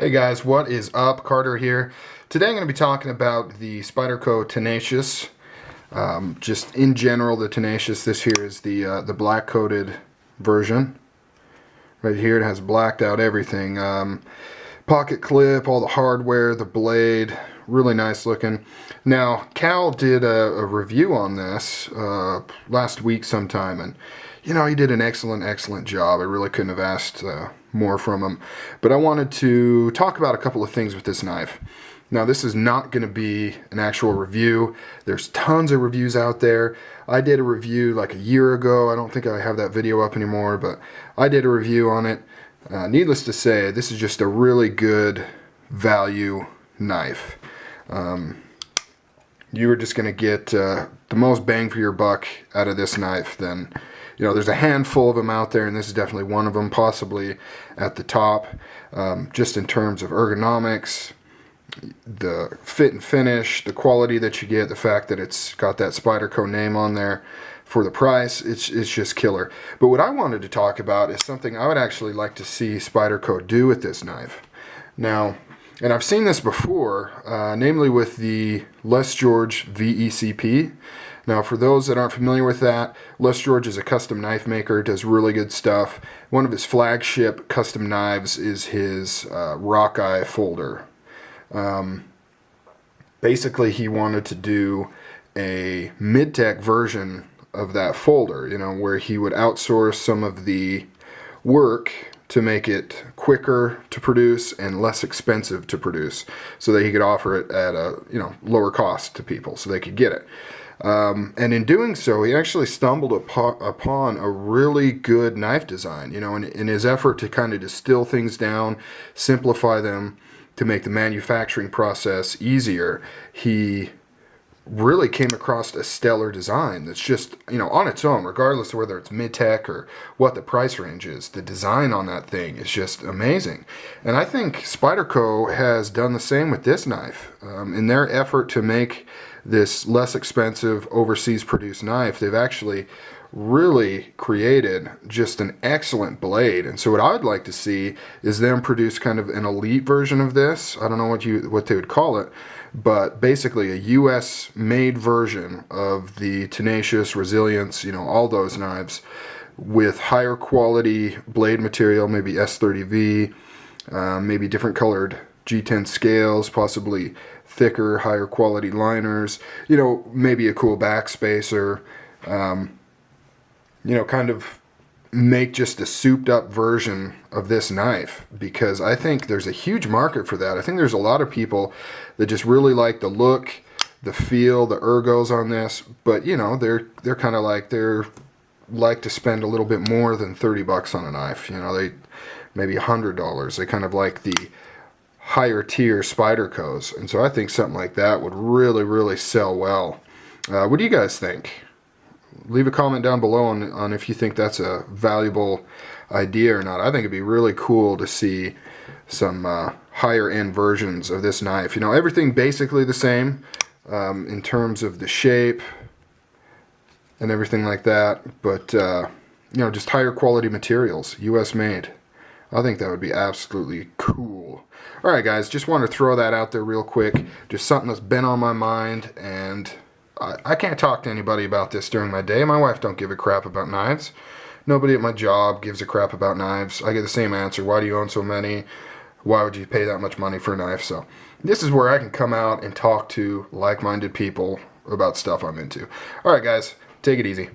Hey guys, what is up? Carter here. Today I'm going to be talking about the Spyderco Tenacious. Just in general, the Tenacious. This here is the black coated version. Right here it has blacked out everything. Pocket clip, all the hardware, the blade, really nice looking. Now, Cal did a review on this last week sometime, and you know, he did an excellent job. I really couldn't have asked more from him. But I wanted to talk about a couple of things with this knife. Now, this is not going to be an actual review. There's tons of reviews out there. I did a review like a year ago. I don't think I have that video up anymore, but I did a review on it. Needless to say, this is just a really good value knife. You are just going to get the most bang for your buck out of this knife than, you know, there's a handful of them out there, and this is definitely one of them, possibly at the top, just in terms of ergonomics, the fit and finish, the quality that you get, the fact that it's got that Spyderco name on there. For the price, it's just killer. But what I wanted to talk about is something I would actually like to see Spyderco do with this knife. Now, and I've seen this before, namely with the Les George VECP. Now, for those that aren't familiar with that, Les George is a custom knife maker, does really good stuff. One of his flagship custom knives is his Rockeye folder. Basically, he wanted to do a mid-tech version of that folder, you know, where he would outsource some of the work to make it quicker to produce and less expensive to produce, so that he could offer it at a, you know, lower cost to people so they could get it. And in doing so, he actually stumbled upon a really good knife design, you know, in his effort to kind of distill things down, simplify them to make the manufacturing process easier. He really came across a stellar design that's just, you know, on its own, regardless of whether it's mid-tech or what the price range is. The design on that thing is just amazing. And I think Spyderco has done the same with this knife. In their effort to make this less expensive overseas produced knife, they've actually really created just an excellent blade. And so what I'd like to see is them produce kind of an elite version of this. I don't know what they would call it, but basically a US made version of the Tenacious, Resilience, you know, all those knives with higher quality blade material, maybe S30V, maybe different colored G10 scales, possibly thicker, higher quality liners, you know, maybe a cool backspacer, you know, kind of make just a souped up version of this knife, because I think there's a huge market for that. I think there's a lot of people that just really like the look, the feel, the ergos on this, but you know, they're kind of like, they're like to spend a little bit more than 30 bucks on a knife, you know, they maybe $100. They kind of like the higher tier Spydercos, and so I think something like that would really sell well. What do you guys think? Leave a comment down below on if you think that's a valuable idea or not. I think it'd be really cool to see some higher end versions of this knife. You know, everything basically the same in terms of the shape and everything like that, but you know, just higher quality materials, US made. I think that would be absolutely cool. Alright guys, just wanted to throw that out there real quick. Just something that's been on my mind, and I can't talk to anybody about this during my day. My wife don't give a crap about knives. Nobody at my job gives a crap about knives. I get the same answer. Why do you own so many? Why would you pay that much money for a knife? So this is where I can come out and talk to like-minded people about stuff I'm into. Alright guys, take it easy.